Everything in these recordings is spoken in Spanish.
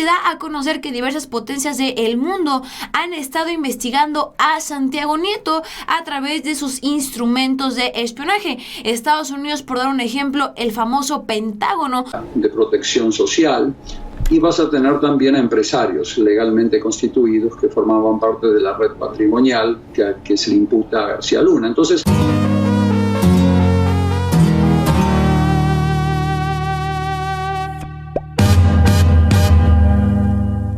da a conocer que diversas potencias del mundo han estado investigando a Santiago Nieto a través de sus instrumentos de espionaje. Estados Unidos, por dar un ejemplo, el famoso Pentágono de protección social, y vas a tener también a empresarios legalmente constituidos que formaban parte de la red patrimonial que se le imputa a García Luna. Entonces,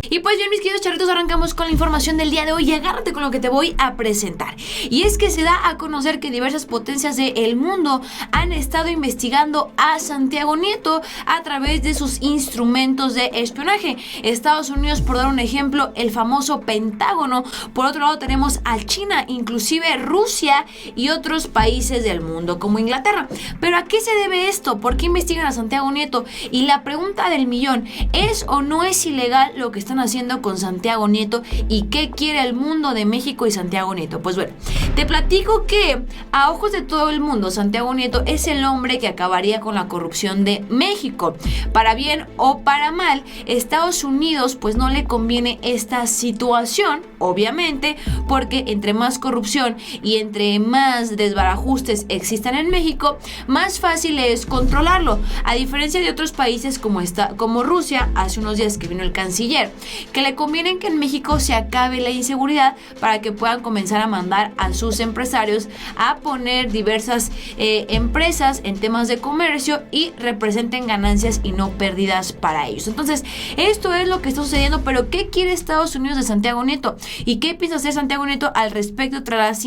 y pues bien, mis queridos charritos, arrancamos con la información del día de hoy y agárrate con lo que te voy a presentar. Y es que se da a conocer que diversas potencias del mundo han estado investigando a Santiago Nieto a través de sus instrumentos de espionaje. Estados Unidos, por dar un ejemplo, el famoso Pentágono. Por otro lado tenemos a China, inclusive Rusia y otros países del mundo como Inglaterra. Pero ¿a qué se debe esto? ¿Por qué investigan a Santiago Nieto? Y la pregunta del millón, ¿es o no es ilegal lo que están haciendo con Santiago Nieto y qué quiere el mundo de México y Santiago Nieto? Pues bueno, te platico que a ojos de todo el mundo, Santiago Nieto es el hombre que acabaría con la corrupción de México. Para bien o para mal, Estados Unidos pues no le conviene esta situación, obviamente, porque entre más corrupción y entre más desbarajustes existan en México, más fácil es controlarlo. A diferencia de otros países como Rusia, hace unos días que vino el canciller, que le conviene que en México se acabe la inseguridad para que puedan comenzar a mandar a sus empresarios a poner diversas empresas en temas de comercio y representen ganancias y no pérdidas para ellos. Entonces, esto es lo que está sucediendo, pero ¿qué quiere Estados Unidos de Santiago Nieto? ¿Y qué piensa hacer Santiago Nieto al respecto tras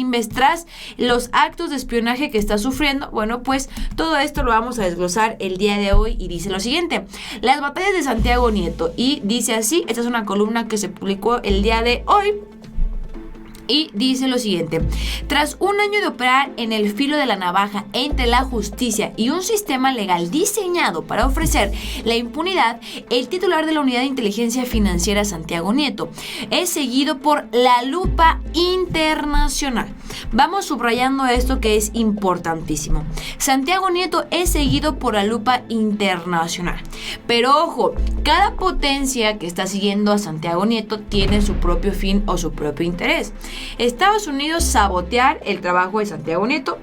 los actos de espionaje que está sufriendo? Bueno, pues todo esto lo vamos a desglosar el día de hoy y dice lo siguiente: las batallas de Santiago Nieto, y dice así, esta es una columna que se publicó el día de hoy. Y dice lo siguiente: tras un año de operar en el filo de la navaja entre la justicia y un sistema legal diseñado para ofrecer la impunidad, el titular de la Unidad de Inteligencia Financiera, Santiago Nieto, es seguido por la lupa internacional. Vamos subrayando esto que es importantísimo. Santiago Nieto es seguido por la lupa internacional. Pero ojo, cada potencia que está siguiendo a Santiago Nieto tiene su propio fin o su propio interés. Estados Unidos, sabotear el trabajo de Santiago Nieto.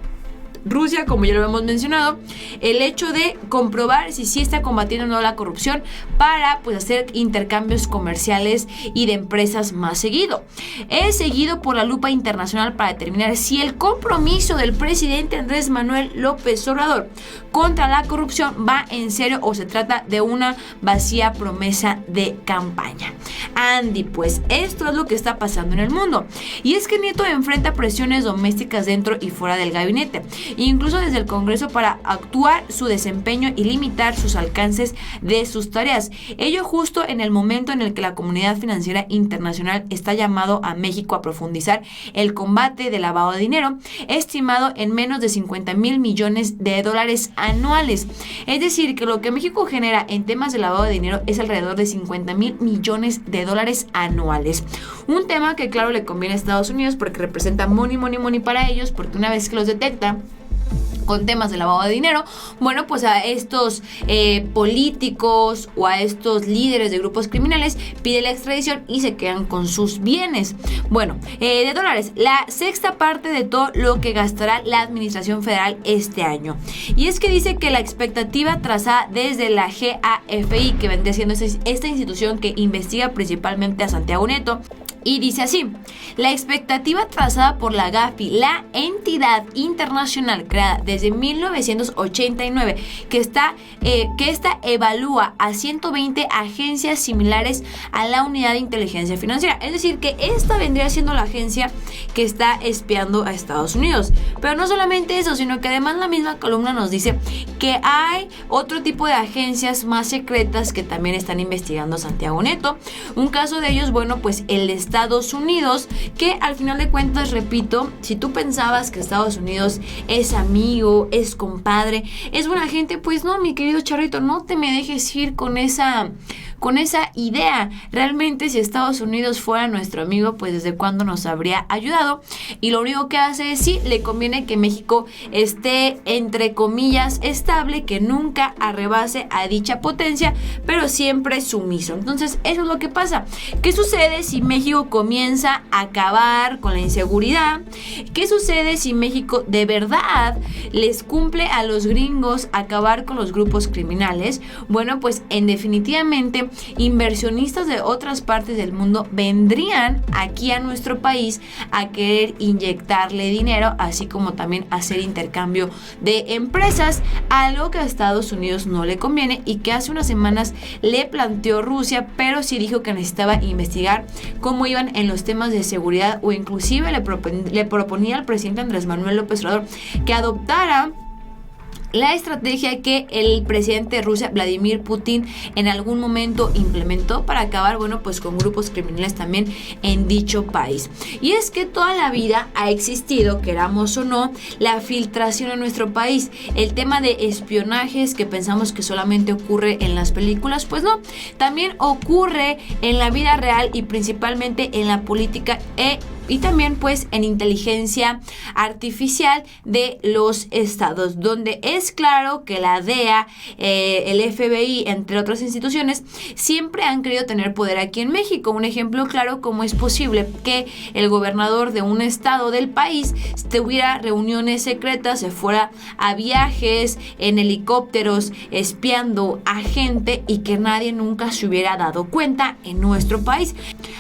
Rusia, como ya lo hemos mencionado, el hecho de comprobar si sí está combatiendo o no la corrupción para pues hacer intercambios comerciales y de empresas más seguido. Es seguido por la lupa internacional para determinar si el compromiso del presidente Andrés Manuel López Obrador contra la corrupción va en serio o se trata de una vacía promesa de campaña. Andy, pues esto es lo que está pasando en el mundo. Y es que Nieto enfrenta presiones domésticas dentro y fuera del gabinete, incluso desde el Congreso, para actuar su desempeño y limitar sus alcances de sus tareas. Ello justo en el momento en el que la comunidad financiera internacional está llamado a México a profundizar el combate del lavado de dinero, estimado en menos de 50,000 millones de dólares anuales. Es decir, que lo que México genera en temas de lavado de dinero es alrededor de 50,000 millones de dólares anuales. Un tema que claro le conviene a Estados Unidos porque representa money para ellos, porque una vez que los detecta con temas de lavado de dinero, bueno, pues a estos políticos o a estos líderes de grupos criminales pide la extradición y se quedan con sus bienes. Bueno, de dólares, la sexta parte de todo lo que gastará la administración federal este año. Y es que dice que la expectativa trazada desde la GAFI, que vendría siendo esta institución que investiga principalmente a Santiago Nieto, y dice así: la expectativa trazada por la GAFI, la entidad internacional creada desde 1989, que esta evalúa a 120 agencias similares a la Unidad de Inteligencia Financiera. Es decir, que esta vendría siendo la agencia que está espiando a Estados Unidos. Pero no solamente eso, sino que además la misma columna nos dice que hay otro tipo de agencias más secretas que también están investigando a Santiago Nieto. Un caso de ellos, bueno, pues el de Estados Unidos, que al final de cuentas, repito, si tú pensabas que Estados Unidos es amigo, es compadre, es buena gente, pues no, mi querido charrito, no te me dejes ir con esa con esa idea. Realmente si Estados Unidos fuera nuestro amigo, pues desde cuándo nos habría ayudado, y lo único que hace es sí, le conviene que México esté entre comillas estable, que nunca arrebase a dicha potencia, pero siempre sumiso. Entonces eso es lo que pasa. ¿Qué sucede si México comienza a acabar con la inseguridad? ¿Qué sucede si México de verdad les cumple a los gringos acabar con los grupos criminales? Bueno, pues definitivamente inversionistas de otras partes del mundo vendrían aquí a nuestro país a querer inyectarle dinero, así como también hacer intercambio de empresas, algo que a Estados Unidos no le conviene y que hace unas semanas le planteó Rusia, pero sí dijo que necesitaba investigar cómo iban en los temas de seguridad, o inclusive le proponía al presidente Andrés Manuel López Obrador que adoptara la estrategia que el presidente de Rusia, Vladimir Putin, en algún momento implementó para acabar, bueno, pues con grupos criminales también en dicho país. Y es que toda la vida ha existido, queramos o no, la filtración en nuestro país. El tema de espionajes que pensamos que solamente ocurre en las películas, pues no, también ocurre en la vida real y principalmente en la política y también pues en inteligencia artificial de los estados, donde es claro que la DEA, el FBI, entre otras instituciones, siempre han querido tener poder aquí en México. Un ejemplo claro, cómo es posible que el gobernador de un estado del país tuviera reuniones secretas, se fuera a viajes en helicópteros espiando a gente y que nadie nunca se hubiera dado cuenta en nuestro país.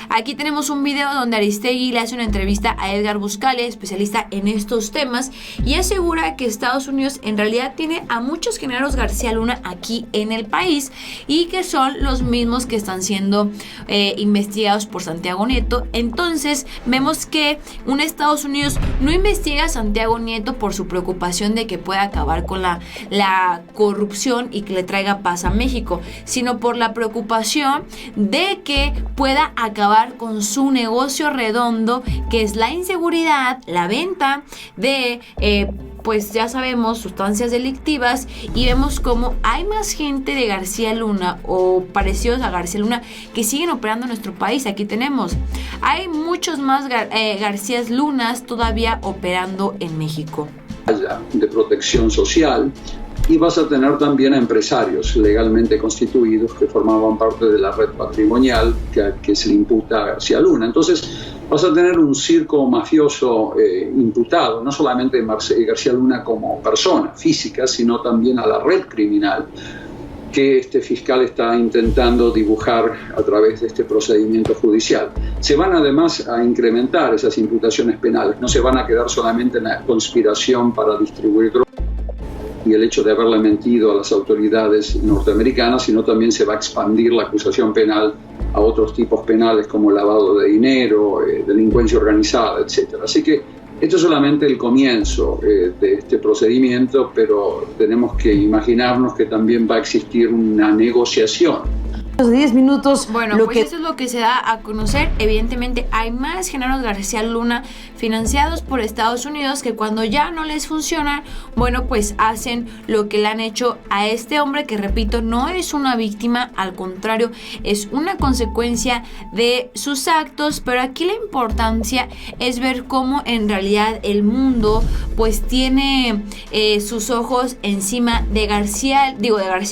Aquí tenemos un video donde Aristegui le hace una entrevista a Edgar Buscale, especialista en estos temas, y asegura que Estados Unidos en realidad tiene a muchos generales García Luna aquí en el país y que son los mismos que están siendo investigados por Santiago Nieto. Entonces vemos que un Estados Unidos no investiga a Santiago Nieto por su preocupación de que pueda acabar con la corrupción y que le traiga paz a México, sino por la preocupación de que pueda acabar con su negocio redondo, que es la inseguridad, la venta de pues ya sabemos, sustancias delictivas, y vemos cómo hay más gente de García Luna o parecidos a García Luna que siguen operando en nuestro país. Aquí hay muchos más García Lunas todavía operando en México. De protección social, y vas a tener también a empresarios legalmente constituidos que formaban parte de la red patrimonial que se le imputa a García Luna. Entonces vas a tener un circo mafioso imputado, no solamente García Luna como persona física, sino también a la red criminal que este fiscal está intentando dibujar a través de este procedimiento judicial. Se van además a incrementar esas imputaciones penales, no se van a quedar solamente en la conspiración para distribuir drogas y el hecho de haberle mentido a las autoridades norteamericanas, sino también se va a expandir la acusación penal a otros tipos penales como lavado de dinero, delincuencia organizada, etc. Así que esto es solamente el comienzo de este procedimiento, pero tenemos que imaginarnos que también va a existir una negociación. 10 minutos. Bueno, pues eso es lo que se da a conocer. Evidentemente hay más Genaro García Luna financiados por Estados Unidos que cuando ya no les funciona, bueno, pues hacen lo que le han hecho a este hombre, que repito, no es una víctima, al contrario, es una consecuencia de sus actos. Pero aquí la importancia es ver cómo en realidad el mundo pues tiene sus ojos encima de García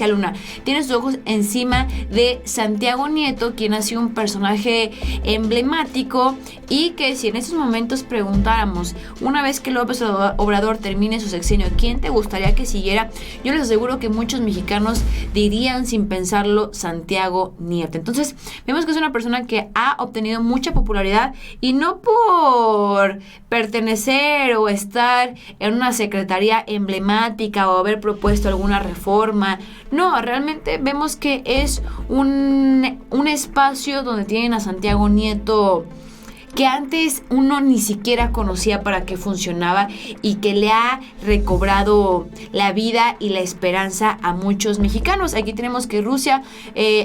Luna, tiene sus ojos encima de Santiago Nieto, quien ha sido un personaje emblemático, y que si en estos momentos preguntáramos, una vez que López Obrador termine su sexenio, ¿quién te gustaría que siguiera? Yo les aseguro que muchos mexicanos dirían sin pensarlo Santiago Nieto. Entonces vemos que es una persona que ha obtenido mucha popularidad, y no por pertenecer o estar en una secretaría emblemática o haber propuesto alguna reforma. No, realmente vemos que es un espacio donde tienen a Santiago Nieto que antes uno ni siquiera conocía para qué funcionaba y que le ha recobrado la vida y la esperanza a muchos mexicanos. Aquí tenemos que Rusia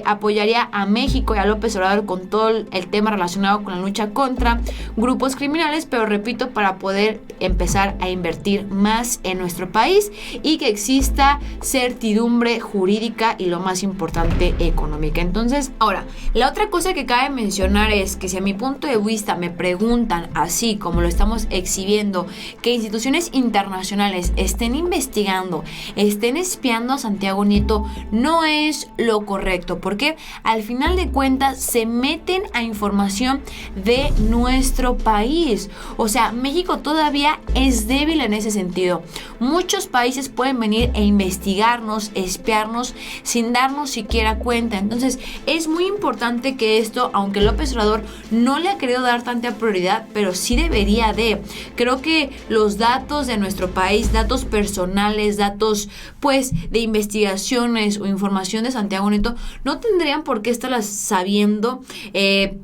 apoyaría a México y a López Obrador con todo el tema relacionado con la lucha contra grupos criminales, pero repito, para poder empezar a invertir más en nuestro país y que exista certidumbre jurídica y lo más importante, económica. Entonces, ahora, la otra cosa que cabe mencionar es que si a mi punto de vista me preguntan, así como lo estamos exhibiendo, que instituciones internacionales estén investigando, estén espiando a Santiago Nieto, no es lo correcto, porque al final de cuentas se meten a información de nuestro país. O sea, México todavía es débil en ese sentido. Muchos países pueden venir e investigarnos, espiarnos sin darnos siquiera cuenta. Entonces es muy importante que esto, aunque López Obrador no le ha querido dar tanta prioridad, pero sí debería de. Creo que los datos de nuestro país, datos personales, datos pues de investigaciones o información de Santiago Nieto, no tendrían por qué estarlas sabiendo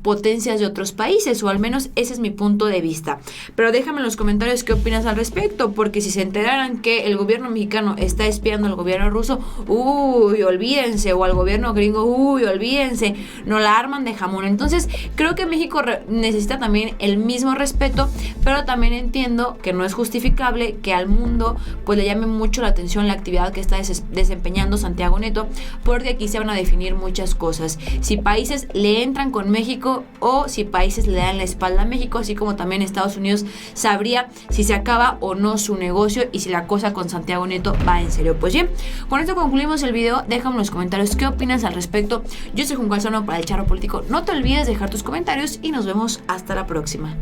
potencias de otros países, o al menos ese es mi punto de vista. Pero déjame en los comentarios qué opinas al respecto, porque si se enteraran que el gobierno mexicano está espiando al gobierno ruso, uy, olvídense, o al gobierno gringo, uy, olvídense, no la arman de jamón. Entonces creo que México necesita también el mismo respeto, pero también entiendo que no es justificable que al mundo pues le llame mucho la atención la actividad que está desempeñando Santiago Nieto, porque aquí se van a definir muchas cosas, si países le entran con México o si países le dan la espalda a México, así como también Estados Unidos sabría si se acaba o no su negocio y si la cosa con Santiago Nieto va en serio. Pues bien, con esto concluimos el video. Déjame en los comentarios qué opinas al respecto. Yo soy Juan Calzano para El Charro Político. No te olvides de dejar tus comentarios y nos vemos hasta la próxima.